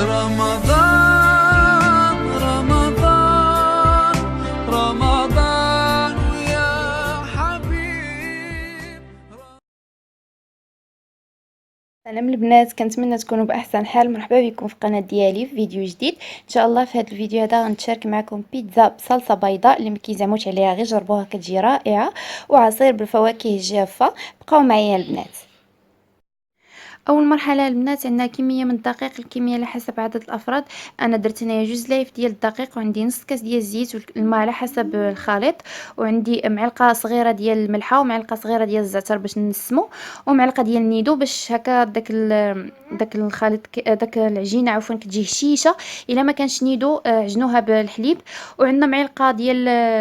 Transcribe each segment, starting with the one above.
رمضان رمضان رمضان يا حبيب. سلام البنات، كنتمنى تكونوا باحسن حال. مرحبا بكم في القناه ديالي في فيديو جديد ان شاء الله. في هذا الفيديو هذا غنتشارك معكم بيتزا بصلصه بيضاء اللي ما كيزعموش عليها، غير جربوها كتجي رائعه، وعصير بالفواكه الجافه. بقاو معايا البنات. اول مرحله البنات عندنا كميه من الدقيق، الكميه على حسب عدد الافراد. انا درت هنايا 2 لايف ديال الدقيق، وعندي نص كاس ديال الزيت والماء على حسب الخليط، وعندي معلقه صغيره ديال الملحه ومعلقه صغيره ديال الزعتر باش نسمو، ومعلقه ديال النيدو باش هكا داك الخليط داك العجينه عفوا كتجي هشيشه. الا ما كانش نيدو عجنوها بالحليب. وعندنا معلقه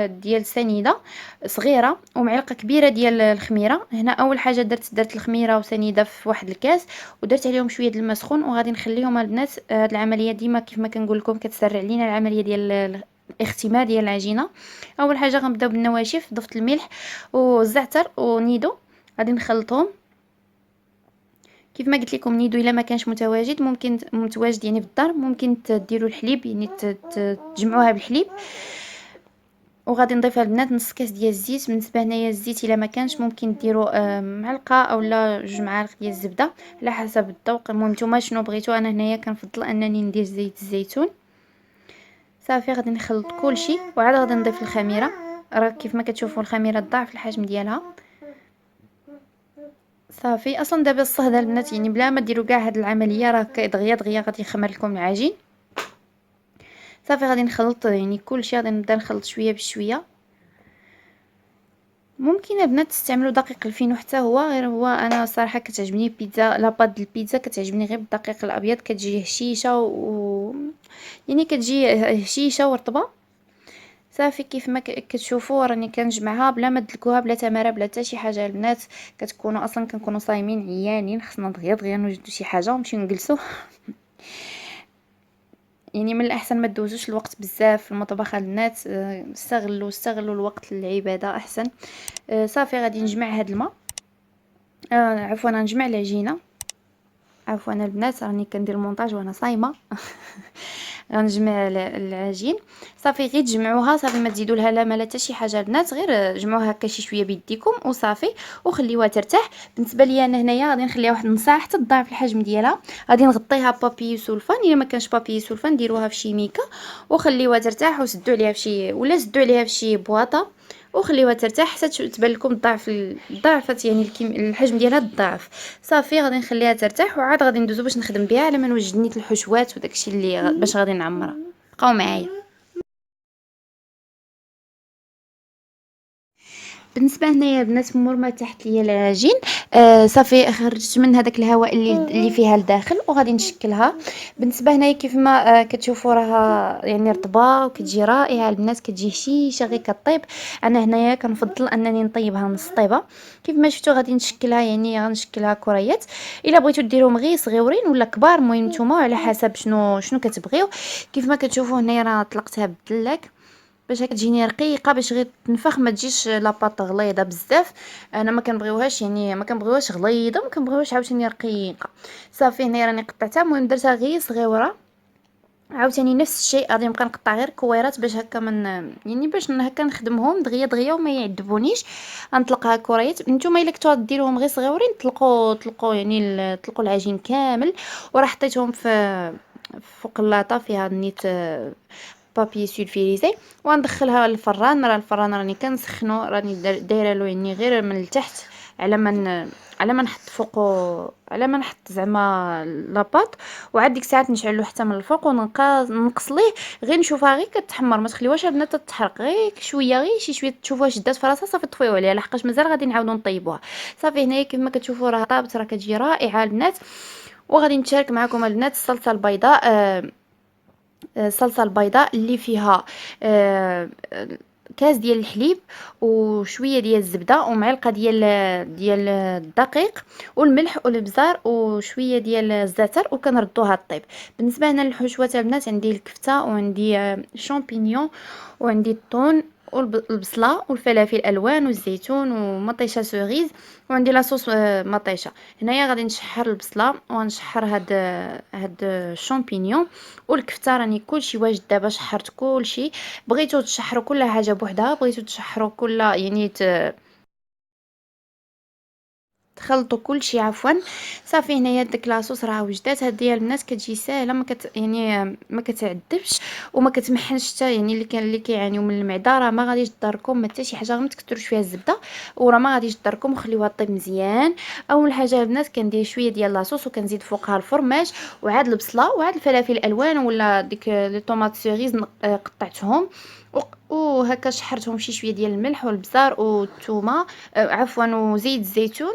ديال سنيده صغيره، ومعلقه كبيره ديال الخميره. هنا اول حاجه درت الخميره وسنيده في واحد الكاس، ودرت عليهم شويه د الماء سخون، وغادي نخليهم البنات. هاد العمليه ديما كيف ما كنقول لكم كتسرع لينا العمليه ديال الاختمار ديال العجينه. اول حاجه غنبداو بالنواشف، ضفت الملح والزعتر ونيدو، غادي نخلطهم. كيف ما قلت لكم نيدو الا ما كانش متواجد، ممكن متواجد يعني في الدار، ممكن ديروا الحليب يعني تجمعوها بالحليب. وغادي نضيفها البنات نص كاس ديال الزيت. بالنسبه هنايا الزيت الا ما كانش ممكن ديروا معلقه اولا 2 معالق ديال الزبده على حسب الذوق. المهم نتوما شنو بغيتو، انا هنايا كنفضل انني ندير زيت الزيتون. صافي غادي نخلط كلشي، وعاد غادي نضيف الخميره. راه كيف ما كتشوفوا الخميره ضعف الحجم ديالها. صافي اصلا دابا الصهد البنات يعني بلا ما ديروا كاع هاد العمليه، راه دغيا دغيا غادي يخمر لكم العجين. صافي غادي نخلط يعني كلشي، غادي نبدا نخلط شويه بشويه. ممكن البنات تستعملوا دقيق الفينو حتى هو، غير هو انا صراحه كتعجبني بيتزا لاباط البيتزا كتعجبني غير بالدقيق الابيض، كتجي هشيشه يعني كتجي هشيشه ورطبه. صافي كيف ما كتشوفوا راني كنجمعها بلا ما تدلكوها بلا تماره بلا حتى شي حاجه البنات. كتكونوا اصلا كنكونوا صايمين عيانين، خصنا دغيا دغيا نوجدوا شي حاجه ونمشيو نجلسوا. يعني من الاحسن ما تدوزوش الوقت بزاف في المطبخ البنات، استغلوا الوقت للعباده احسن. صافي غادي نجمع هاد الماء، عفوا نجمع العجينه. عفوا البنات راني كندير المونتاج وانا صايمه. غنجمع العجين. صافي غير تجمعوها، صافي ما تزيدوا لها لا مال حتى شي حاجه البنات، غير جمعوها هكا شي شويه بيديكم وصافي، وخليوها ترتاح. بالنسبه ليا انا هنايا غادي نخليها واحد نص ساعه حتى تضاعف الحجم ديالها. غادي نغطيها بابي سولفان، الا ما كانش بابي سولفان ديروها في شي ميكا وخليوها ترتاح، وسدوا عليها في شي ولا سدوا عليها في شي بواطه وخليوها ترتاح حتى تبان لكم ضعفت يعني الحجم ديالها ضعف. صافي غادي نخليها ترتاح، وعاد غادي ندوزو باش نخدم بها على ما نوجد نيت الحشوات وداكشي اللي باش غادي نعمرها. بقاو معايا. بالنسبه هنايا البنات مور ما تحت ليا العجين، صافي خرجت من هذاك الهواء اللي فيها لداخل، وغادي نشكلها. بالنسبه هنايا كيف ما كتشوفوا راها يعني رطبه وكتجي رائعه البنات، كتجي هشيشه غير كطيب. انا هنايا كنفضل انني نطيبها نص طيبه. كيف ما شفتوا غادي نشكلها، يعني غنشكلها كريات. الا بغيتو ديروهم غير صغيورين ولا كبار، المهم نتوما على حسب شنو كتبغيو. كيف ما كتشوفوا هنايا راه طلقتها بالدلاك باش هكا تجيني رقيقه، باش غير تنفخ ما تجيش لاباط غليظه بزاف. انا ما كنبغيوهاش يعني ما كنبغيوهاش غليظه، ما كنبغيوهاش عاوتاني رقيقه. صافي هنايا راني قطعتها، المهم درتها غير صغيره. عاوتاني نفس الشيء غادي نبقى نقطع غير كويرات باش هكا من يعني باش هكا نخدمهم دغيا دغيا وما يعذبونيش. غنطلقها كريات. نتوما الا كنتو ديروهم غير صغيورين طلقوا يعني طلقوا العجين كامل، وراه حطيتهم في فوق اللاطه فيها نيت بابي سولفيريزي، وندخلها للفران. راه الفران راني كنسخنو، راني دايره له يعني غير من التحت على ما نحط فوقو، على ما نحط زعما لاباط. وعاد ديك الساعات نشعلو حتى من الفوق ونقص ليه. غير نشوفها غير كتحمر، ما تخليوهاش البنات تتحرق، غير شويه غير شي شويه تشوفوها شدات في راسها صافي طفيو عليها، لحقاش مازال غادي نعاودو نطيبوها. صافي هنايا كيف ما كتشوفوا راه طابت، راه كتجي رائعه البنات. وغادي نشارك معكم البنات الصلصه البيضاء. الصلصه البيضاء اللي فيها كاس ديال الحليب وشويه ديال الزبده ومعلقه ديال الدقيق والملح والابزار وشويه ديال الزعتر، وكنردوها طيب. بالنسبه هنا للحشوات البنات عندي الكفته وعندي شامبينيون وعندي الطون والبصله والفلافل الالوان والزيتون ومطيشه سوغيز، وعندي لاصوص مطيشه. هنايا غادي نشحر البصله ونشحر هاد الشامبينيون والكفته. راني كلشي واجد دابا، شحرت كلشي. بغيتو تشحروا كل حاجه بوحدها، بغيتو تشحروا كل يعني تخلطوا كلشي عفوا. صافي هنايا داك لاصوص راه وجدات. هاد ديال البنات كتجي ساهله، يعني ما كتعذبش وما كتمحنش حتى. يعني اللي كيعانيو من المعده راه ما غاديش تضركم ما حتى شي حاجه، غير ما تكثروش فيها الزبده وراه ما غاديش تضركم. وخليوها طيب مزيان. اول حاجه البنات كندير شويه ديال لاصوص وكنزيد فوقها الفرماج وعاد البصله وعاد الفلافل الالوان ولا ديك لي طوماط سيريز قطعتهم وهكا شحرتهم شويه ديال الملح والبزار والثومه، عفوا وزيت الزيتون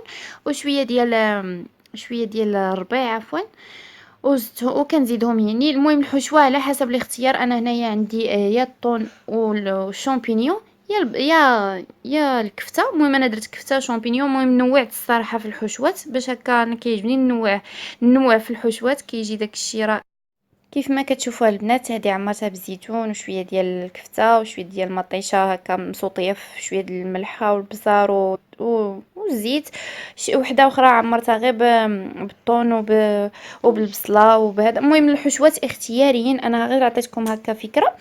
شويه ديال الربيع عفوا وكنزيدهم. يعني المهم الحشوه على حسب الاختيار. انا هنايا عندي يا الطون والشامبينيون يا الكفته. المهم انا درت كفته شامبينيون. المهم نوعت الصراحه في الحشوات باش هكا انا كيعجبني النوع في الحشوات، كيجي داك الشيء رائع. كيف ما كتشوفوا البنات هذه عمرتها بالزيتون وشويه ديال الكفته وشويه ديال المطيشه هكا مصوطيه في شويه ديال الملح والبزار والزيت. شي وحده اخرى عمرتها غير بالطون وبالبصله وبهذا. المهم الحشوات اختياريين، انا غير عطيتكم هكا فكره.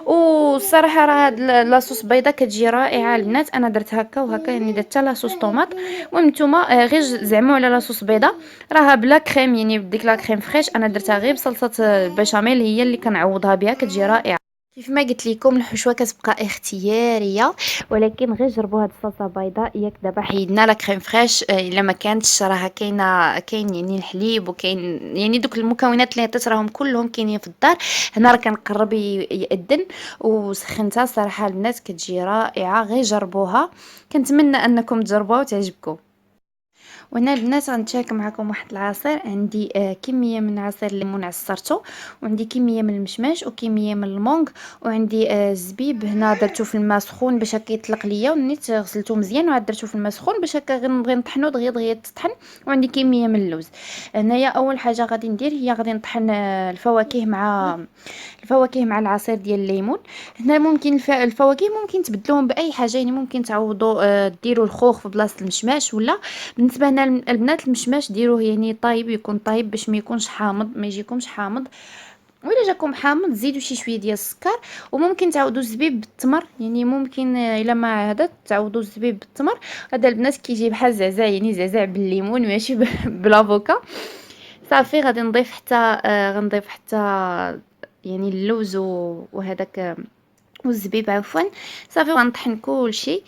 والصراحه راه هاد لاصوص بيضه كتجي رائعه البنات. انا درت هكا وهكا، يعني درت حتى لاصوص طوماط. المهم نتوما غير زعموا على لاصوص بيضه راها بلا كريم، يعني بديك لا كريم فريش. انا درتها غير بصلصه البشاميل هي اللي كنعوضها بها، كتجي رائعه. كيف ما قلت لكم الحشوه كتبقى اختياريه، ولكن غير جربوا هاد الصلصه بيضاء. ياك دابا حيدنا لا كريم فريش الا ما كانتش راها كاين يعني الحليب وكاين يعني دوك المكونات اللي عطيت راهم كلهم كاينين في الدار. هنا راه كنقرب يأذن وسخنتها. صراحه البنات كتجي رائعه، غير جربوها. كنتمنى انكم تجربوها وتعجبكم. وهنا البنات غنتشارك معكم واحد العصير. عندي كميه من عصير الليمون عصرته، وعندي كميه من المشماش وكميه من المونغ، وعندي الزبيب هنا درتو في الماء سخون باش هكا يطلق ليا، ونيت غسلته مزيان وعاد درتو في الماء سخون باش هكا غير نبغي نطحنو دغيا دغيا تطحن. وعندي كميه من اللوز. هنايا اول حاجه غادي ندير هي غادي نطحن الفواكه مع العصير ديال الليمون. هنا ممكن الفواكه ممكن تبدلوهم باي حاجه، يعني ممكن تعوضوا ديروا الخوخ في بلاصه المشماش. ولا بالنسبه هنا البنات المشماش ديروه يعني طايب، يكون طايب باش ما يكونش حامض، ما يجيكمش حامض. وإلا جاكم حامض زيدوا شويه ديال السكر. وممكن تعوضوا الزبيب بالتمر، يعني ممكن الا ما هذا تعوضوا الزبيب بالتمر. هذا البنات كيجي بحال زعزع، يعني زعزع بالليمون ماشي بالافوكا. صافي غادي نضيف حتى غنضيف حتى يعني اللوز وهذاك والزبيب عفوا. صافي غنطحن كلشي.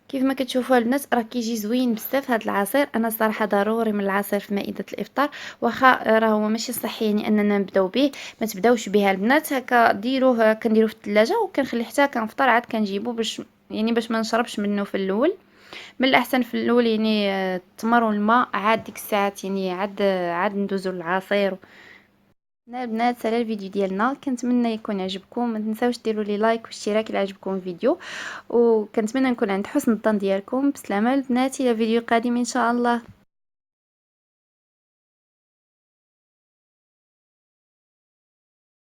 كيف ما كتشوفوا البنات راه كيجي زوين بزاف هذا العصير. انا صراحه ضروري من العصير في مائده الافطار، واخا راه هو ماشي صحي يعني اننا نبداو به. ما تبداوش به البنات، هكا ديروه كنديروه في الثلاجه وكنخليه حتى كنفطر عاد كنجيبو باش ما نشربش منه في الاول. من الاحسن في الاول يعني التمر والماء، عاد ديك الساعات يعني عاد ندوزو للعصير. هنا البنات على الفيديو ديالنا، كنتمنى يكون عجبكم. ما تنساوش ديروا لي لايك واشتراك الى عجبكم الفيديو، وكنتمنى نكون عند حسن الظن ديالكم. بسلامه البنات، الى فيديو قادم ان شاء الله.